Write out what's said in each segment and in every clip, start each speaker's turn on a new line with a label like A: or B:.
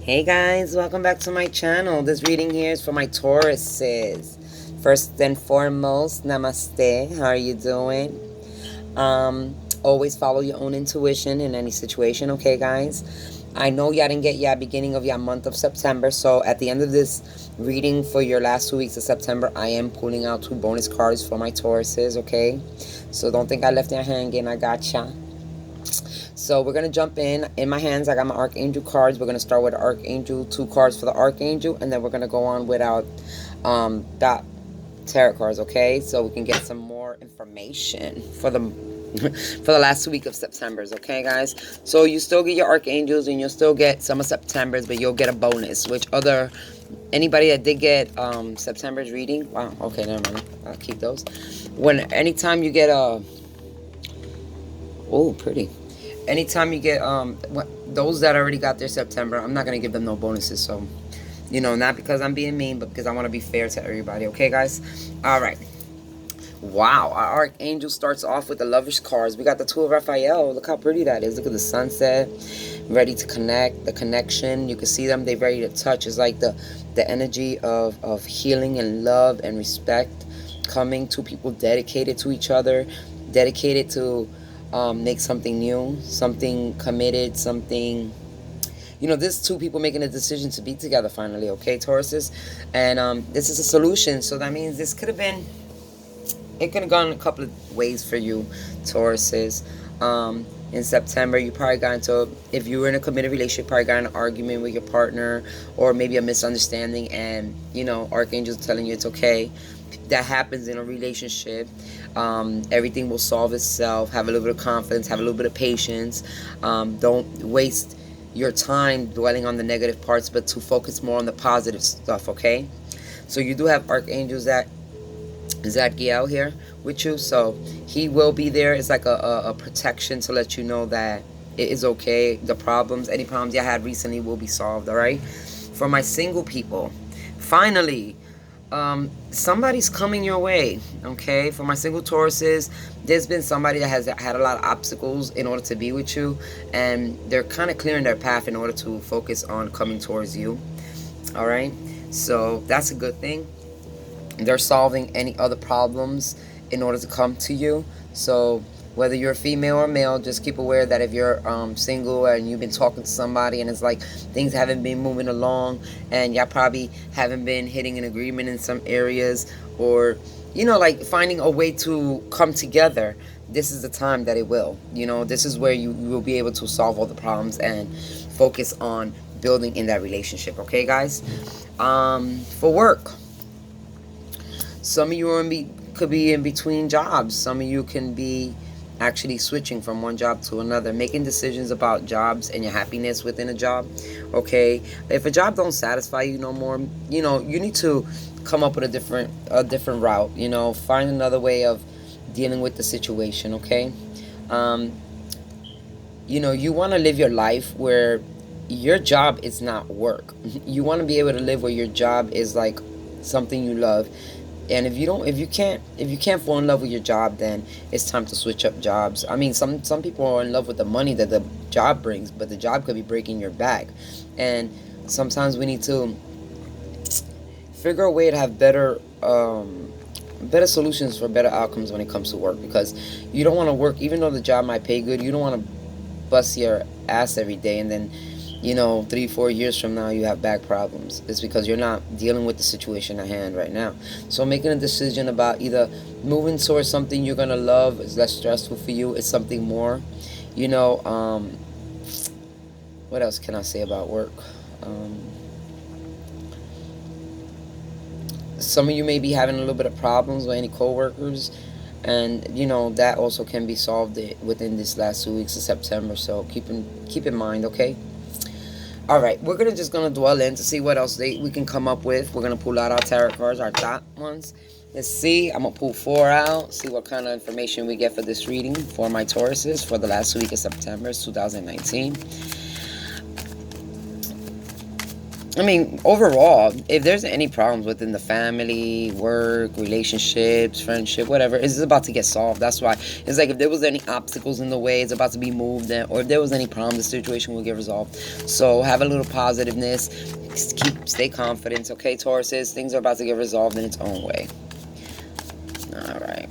A: Hey guys, welcome back to my channel. This reading here is for my Tauruses. First and foremost, Namaste. How are you doing? Always follow your own intuition in any situation, okay guys? I know y'all didn't get y'all beginning of your month of September, so at the end of this reading for your last 2 weeks of September, I am pulling out 2 bonus cards for my Tauruses, okay? So don't think I left you hanging. I gotcha. So we're going to jump in. In my hands, I got my Archangel cards. We're going to start with Archangel, 2 cards for the Archangel, and then we're going to go on with our dot tarot cards, okay? So we can get some more information for the for the last week of September's, okay, guys? So you still get your Archangels, and you'll still get some of September's, but you'll get a bonus, which anybody that did get September's reading, wow, okay, never mind. I'll keep those. Anytime you get oh, pretty. Anytime you get those that already got their September, I'm not gonna give them no bonuses. So, not because I'm being mean, but because I want to be fair to everybody. Okay, guys. All right. Wow, our Archangel starts off with the Lover's cards. We got the 2 of Raphael. Look how pretty that is. Look at the sunset, ready to connect, the connection. You can see them. They're ready to touch. It's like the energy of healing and love and respect coming. 2 people dedicated to each other, dedicated to make something new, something committed, something, this 2 people making a decision to be together finally, okay, Tauruses? And this is a solution, so that means this could have been, it could have gone a couple of ways for you, Tauruses. In September, you probably got into, if you were in a committed relationship, probably got in an argument with your partner, or maybe a misunderstanding, and, Archangel's telling you it's okay. That happens in a relationship. Everything will solve itself. Have a little bit of confidence, have a little bit of patience. Don't waste your time dwelling on the negative parts, but to focus more on the positive stuff, okay? So you do have Archangel Zadkiel here with you, so he will be there. It's like a protection to let you know that it is okay. The problems, any problems you had recently will be solved, all right? For my single people, finally, somebody's coming your way, okay? For my single Tauruses, there's been somebody that has had a lot of obstacles in order to be with you, and they're kind of clearing their path in order to focus on coming towards you, all right? So that's a good thing. They're solving any other problems in order to come to you. So whether you're a female or male, just keep aware that if you're single and you've been talking to somebody and it's like things haven't been moving along and y'all probably haven't been hitting an agreement in some areas, or like finding a way to come together, this is the time that it will. This is where you will be able to solve all the problems and focus on building in that relationship, okay, guys? For work, some of you could be in between jobs. Some of you can be actually switching from one job to another, making decisions about jobs and your happiness within a job, okay? If a job don't satisfy you no more, you need to come up with a different route, find another way of dealing with the situation, okay? You want to live your life where your job is not work. You want to be able to live where your job is like something you love. And if you can't fall in love with your job, then it's time to switch up jobs. I mean, some people are in love with the money that the job brings, but the job could be breaking your back. And sometimes we need to figure a way to have better solutions for better outcomes when it comes to work, because you don't want to work, even though the job might pay good, you don't want to bust your ass every day and then 3-4 years from now you have back problems. It's because you're not dealing with the situation at hand right now. So making a decision about either moving towards something you're gonna love is less stressful for you, it's something more, what else can I say about work? Some of you may be having a little bit of problems with any co-workers, and that also can be solved within this last 2 weeks of September. So keep in mind, okay? All right, we're just gonna dwell in to see what else we can come up with. We're gonna pull out our tarot cards, our top ones. Let's see. I'm gonna pull 4 out, see what kind of information we get for this reading for my Tauruses for the last week of September 2019. I mean, overall, if there's any problems within the family, work, relationships, friendship, whatever, it's about to get solved. That's why it's like if there was any obstacles in the way, it's about to be moved, or if there was any problem, the situation will get resolved. So have a little positiveness, stay confident. Okay, Tauruses, things are about to get resolved in its own way. All right,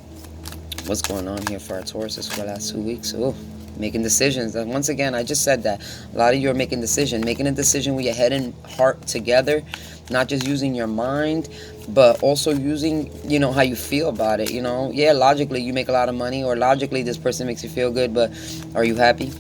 A: what's going on here for our Tauruses for the last 2 weeks? Oh. Making decisions. And once again, I just said that a lot of you are making a decision with your head and heart together, not just using your mind, but also using, you know, how you feel about it. You know, yeah, logically you make a lot of money, or logically this person makes you feel good, but are you happy?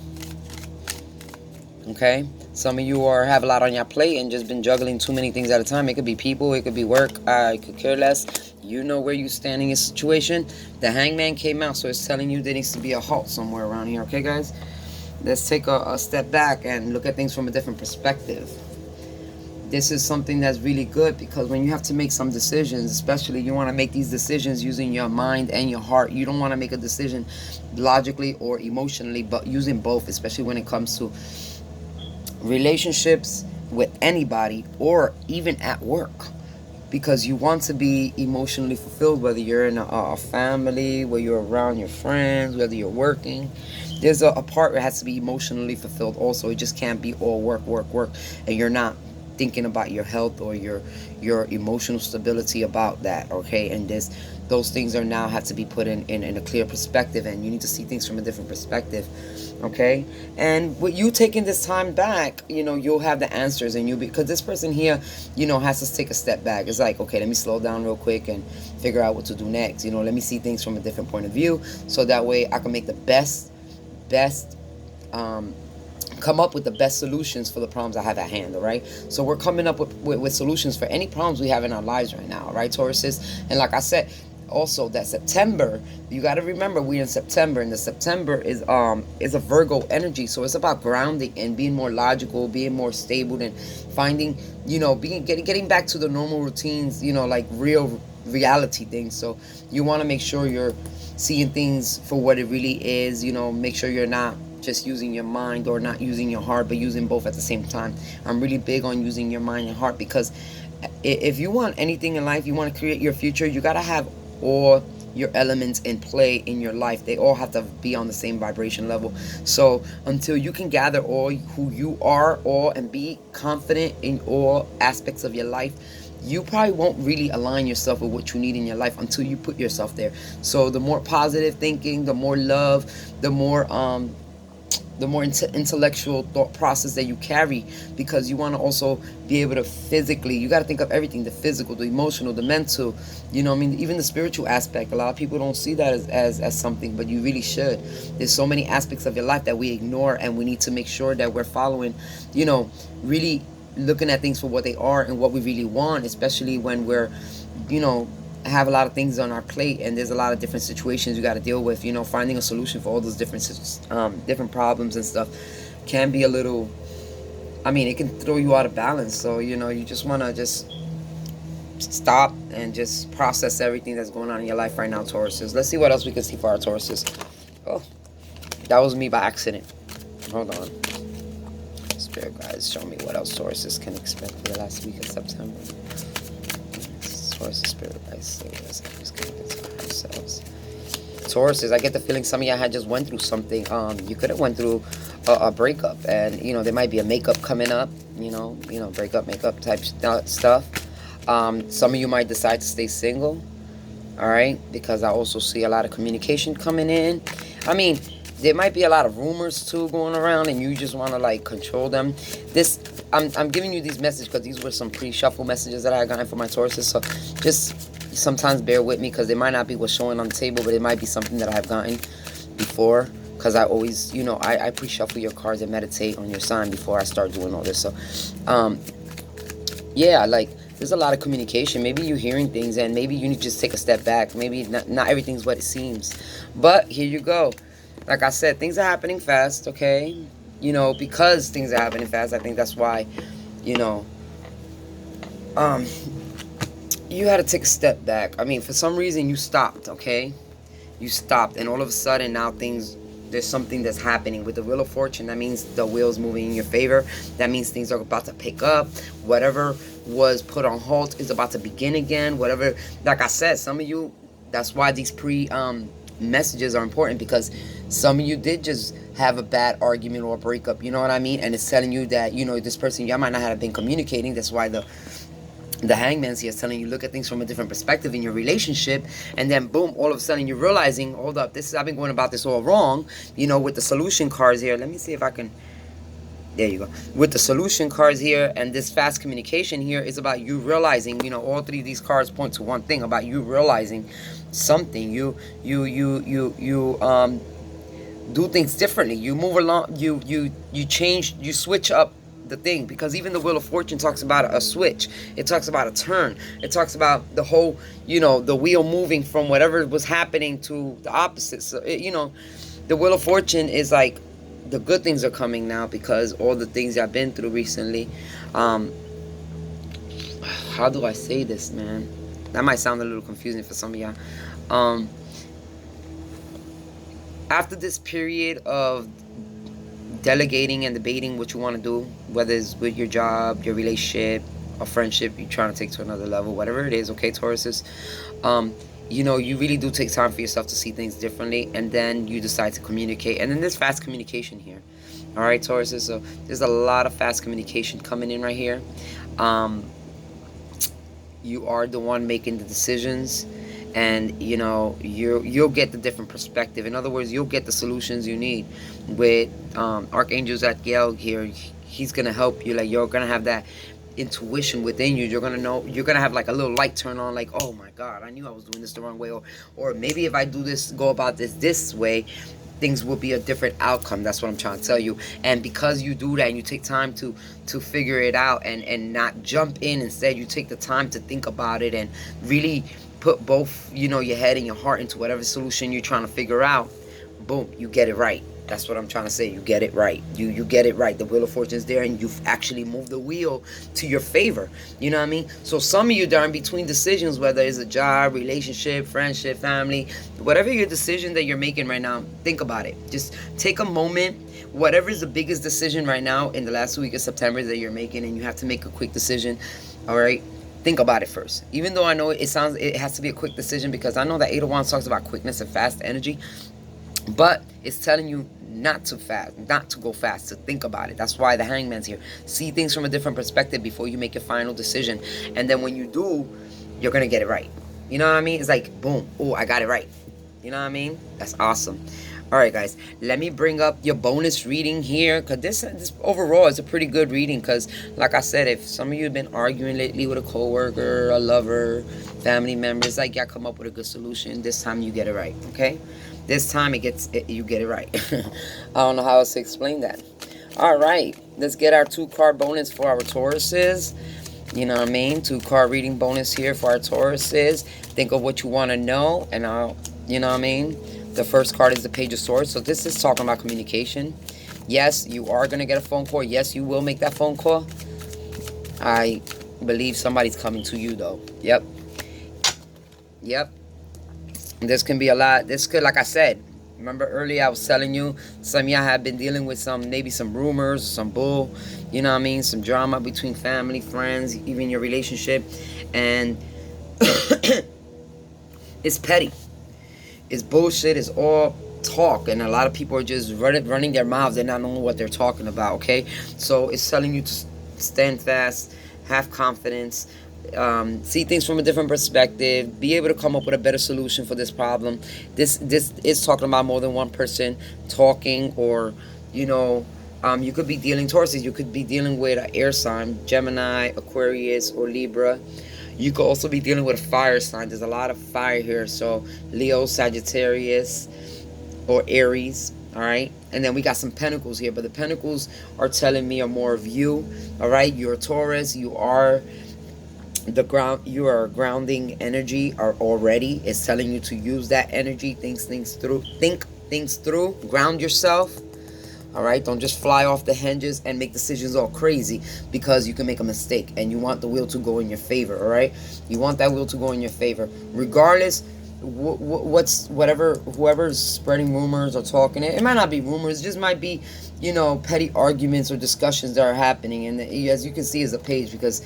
A: Okay, some of you have a lot on your plate and just been juggling too many things at a time. It could be people, it could be work, I could care less. You know where you stand in your situation. The Hangman came out, so it's telling you there needs to be a halt somewhere around here. Okay, guys, let's take a step back and look at things from a different perspective. This is something that's really good, because when you have to make some decisions, especially you want to make these decisions using your mind and your heart. You don't want to make a decision logically or emotionally, but using both, especially when it comes to relationships with anybody or even at work, because you want to be emotionally fulfilled, whether you're in a family, whether you're around your friends, whether you're working. There's a part where it has to be emotionally fulfilled also. It just can't be all work, and you're not thinking about your health or your emotional stability about that. Okay, and those things are now have to be put in a clear perspective, and you need to see things from a different perspective. Okay, and with you taking this time back, you know, you'll have the answers, and because this person here, you know, has to take a step back. It's like, okay, let me slow down real quick and figure out what to do next. You know, let me see things from a different point of view, so that way I can make the best come up with the best solutions for the problems I have at hand. All right, so we're coming up with solutions for any problems we have in our lives right now. All right, Tauruses, and like I said, also that September, you got to remember we're in September, and the September is a Virgo energy, so it's about grounding and being more logical, being more stable, and finding, you know, getting back to the normal routines, you know, like real reality things. So you want to make sure you're seeing things for what it really is. You know, make sure you're not just using your mind or not using your heart, but using both at the same time. I'm really big on using your mind and heart, because if you want anything in life, you want to create your future, you got to have all your elements in play in your life. They all have to be on the same vibration level. So until you can gather all who you are, all, and be confident in all aspects of your life, you probably won't really align yourself with what you need in your life until you put yourself there. So the more positive thinking, the more love, the more intellectual thought process that you carry, because you want to also be able to physically, you got to think of everything, the physical, the emotional, the mental, you know, I mean, even the spiritual aspect. A lot of people don't see that as something, but you really should. There's so many aspects of your life that we ignore, and we need to make sure that we're following, you know, really looking at things for what they are and what we really want, especially when we're, you know, have a lot of things on our plate, and there's a lot of different situations you got to deal with. You know, finding a solution for all those different problems and stuff can be a little, I mean, it can throw you out of balance. So, you know, you just want to just stop and just process everything that's going on in your life right now, Tauruses. Let's see what else we can see for our Tauruses. Oh, that was me by accident. Hold on. Spirit guys, show me what else Tauruses can expect for the last week of September. Taurus, spirit guys, say us to ourselves. Tauruses, I get the feeling some of y'all had just went through something. You could have went through a breakup, and you know there might be a makeup coming up. You know, breakup, makeup type stuff. Some of you might decide to stay single. All right, because I also see a lot of communication coming in. I mean, there might be a lot of rumors too going around, and you just want to like control them. I'm giving you these messages because these were some pre-shuffle messages that I had gotten for my Tauruses. So just sometimes bear with me, because they might not be what's showing on the table, but it might be something that I've gotten before. Because I always, you know, I pre-shuffle your cards and meditate on your sign before I start doing all this. So, yeah, like there's a lot of communication. Maybe you're hearing things, and maybe you need to just take a step back. Maybe not everything's what it seems. But here you go. Like I said, things are happening fast, okay? You know, because things are happening fast, I think that's why, you know, you had to take a step back. I mean, for some reason, you stopped, okay? You stopped, and all of a sudden, now things There's something that's happening with the Wheel of Fortune. That means the wheel's moving in your favor. That means things are about to pick up. Whatever was put on halt is about to begin again. Whatever, like I said, some of you, that's why these messages are important, because some of you did just have a bad argument or a breakup, you know what I mean? And it's telling you that, you know, this person, y'all might not have been communicating. That's why the Hangman's here is telling you, look at things from a different perspective in your relationship. And then boom, all of a sudden you're realizing, hold up, I've been going about this all wrong, you know, with the solution cards here. Let me see if I can, there you go. With the solution cards here and this fast communication here is about you realizing, you know, all three of these cards point to one thing, about you realizing something. You do things differently. You move along, you change, you switch up the thing, because even the Wheel of Fortune talks about a switch. It talks about a turn. It talks about the whole, you know, the wheel moving from whatever was happening to the opposite. So you know, the Wheel of Fortune is like the good things are coming now, because all the things I've been through recently. How do I say this, man? That might sound a little confusing for some of y'all. After this period of delegating and debating what you want to do, whether it's with your job, your relationship, a friendship you're trying to take to another level, whatever it is, okay, Tauruses, you know, you really do take time for yourself to see things differently, and then you decide to communicate. And then there's fast communication here. All right, Tauruses, so there's a lot of fast communication coming in right here. You are the one making the decisions, and you know, you'll get the different perspective. In other words, you'll get the solutions you need. With Archangel Zadkiel here, he's gonna help you. Like, you're gonna have that intuition within you. You're gonna know, you're gonna have like a little light turn on, like, oh my God, I knew I was doing this the wrong way, or maybe if I do this, go about this way, things will be a different outcome. That's what I'm trying to tell you. And because you do that and you take time to figure it out and not jump in, instead you take the time to think about it and really put both, you know, your head and your heart into whatever solution you're trying to figure out, boom, you get it right. That's what I'm trying to say. You get it right. You get it right. The Wheel of Fortune is there, and you've actually moved the wheel to your favor. You know what I mean? So some of you that are in between decisions, whether it's a job, relationship, friendship, family, whatever your decision that you're making right now, think about it. Just take a moment. Whatever is the biggest decision right now in the last week of September that you're making, and you have to make a quick decision, all right? Think about it first. Even though I know it has to be a quick decision, because I know that Eight of Wands talks about quickness and fast energy, but it's telling you not to go fast, to think about it. That's why the Hangman's here. See things from a different perspective before you make your final decision. And then when you do, you're going to get it right. You know what I mean? It's like, boom, oh, I got it right. You know what I mean? That's awesome. All right, guys, let me bring up your bonus reading here, because this overall is a pretty good reading, because like I said, if some of you have been arguing lately with a coworker, a lover, family member, it's like y'all come up with a good solution. This time you get it right, okay? This time you get it right. I don't know how else to explain that. All right, let's get our 2-card bonus for our Tauruses. You know what I mean? 2-card reading bonus here for our Tauruses. Think of what you want to know, and I'll, you know what I mean? The first card is the Page of Swords. So this is talking about communication. Yes, you are going to get a phone call. Yes, you will make that phone call. I believe somebody's coming to you, though. Yep. This can be a lot. This could, like I said, remember earlier I was telling you, some of y'all have been dealing with maybe some rumors, some bull, you know what I mean? Some drama between family, friends, even your relationship. And it's petty. It's bullshit. It's all talk, and a lot of people are just running their mouths. They're not knowing what they're talking about, okay? So it's telling you to stand fast, have confidence, see things from a different perspective, be able to come up with a better solution for this problem. This is talking about more than one person talking, or, you know, you could be dealing, Tauruses, you could be dealing with an air sign, Gemini, Aquarius, or Libra. You could also be dealing with a fire sign. There's a lot of fire here. So Leo, Sagittarius, or Aries. All right. And then we got some Pentacles here. But the Pentacles are telling me more of you. All right. You're a Taurus. You are the ground. You are grounding energy already. It's telling you to use that energy. Think things through. Ground yourself. All right, don't just fly off the hinges and make decisions all crazy, because you can make a mistake, and you want the wheel to go in your favor. All right, you want that wheel to go in your favor. Regardless, what's whatever whoever's spreading rumors or talking it might not be rumors, it just might be, you know, petty arguments or discussions that are happening. And as you can see, is a page, because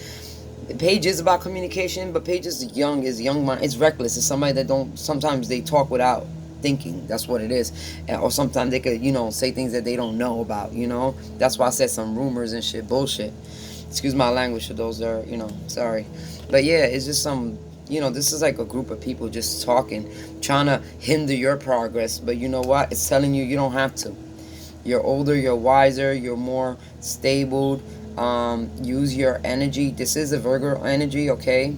A: Paige is about communication, but Paige is young mind. It's reckless. It's somebody that don't. Sometimes they talk without thinking. That's what it is. Or sometimes they could, you know, say things that they don't know about. You know, that's why I said some rumors and shit, bullshit. Excuse my language for those that are, you know, sorry. But yeah, it's just some. You know, this is like a group of people just talking, trying to hinder your progress. But you know what? It's telling you don't have to. You're older, you're wiser, you're more stable. Use your energy. This is a Virgo energy, okay?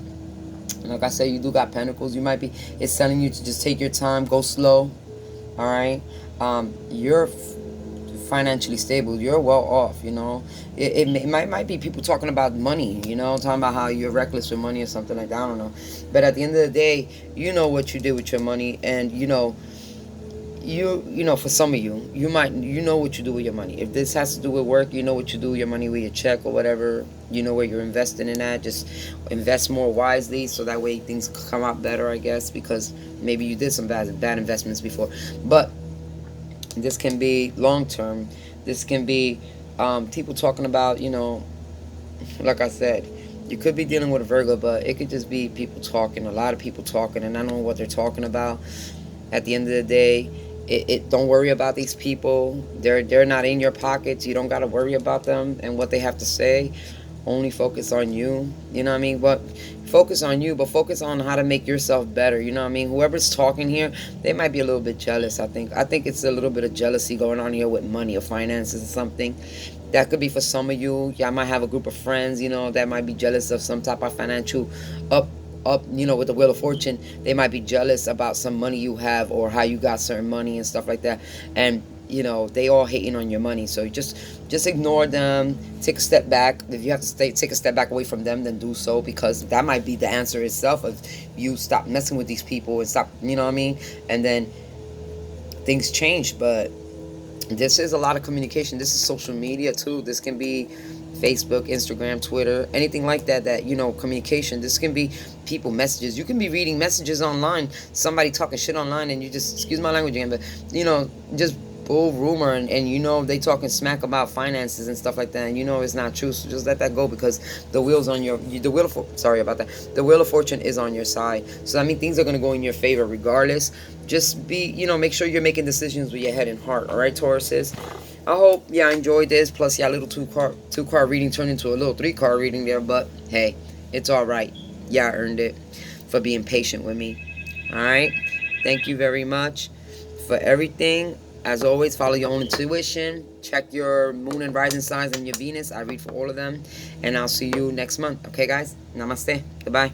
A: Like I said, you do got pentacles. You might be. It's telling you to just take your time, go slow. All right. You're financially stable. You're well off. You know. It might be people talking about money. You know, talking about how you're reckless with money or something like that. I don't know. But at the end of the day, you know what you do with your money, and you know. You know, for some of you, you know what you do with your money. If this has to do with work, you know what you do with your money, with your check or whatever. You know where you're investing in that. Just invest more wisely, so that way things come out better, I guess, because maybe you did some bad investments before. But this can be long term. This can be people talking about, you know, like I said, you could be dealing with a Virgo, but it could just be people talking, a lot of people talking, and I don't know what they're talking about. At the end of the day, don't worry about these people. They're not in your pockets. You don't got to worry about them and what they have to say. Only focus on you. You know what I mean? But focus on you, but focus on how to make yourself better. You know what I mean? Whoever's talking here, they might be a little bit jealous. I think it's a little bit of jealousy going on here with money or finances or something. That could be for some of you. Y'all might have a group of friends, you know, that might be jealous of some type of financial up, you know, with the Wheel of Fortune. They might be jealous about some money you have or how you got certain money and stuff like that. And you know, they all hating on your money. So just ignore them. Take a step back. If you have to take a step back away from them, then do so, because that might be the answer itself. If you stop messing with these people and stop, you know what I mean, and then things change. But this is a lot of communication. This is social media too. This can be Facebook, Instagram, Twitter, anything like that, you know, communication. This can be people messages. You can be reading messages online, somebody talking shit online, and you just, excuse my language again, but you know, just bull rumor, and you know they talking smack about finances and stuff like that, and you know it's not true. So just let that go, because the wheel's on the wheel of, sorry about that, the Wheel of Fortune is on your side. So I mean, things are going to go in your favor regardless. Just be, you know, make sure you're making decisions with your head and heart. All right, Tauruses. I hope y'all enjoyed this. Plus, yeah, a little two-card reading turned into a little 3-card reading there. But hey, it's all right. Y'all earned it for being patient with me. All right. Thank you very much for everything. As always, follow your own intuition. Check your moon and rising signs and your Venus. I read for all of them. And I'll see you next month. Okay, guys? Namaste. Goodbye.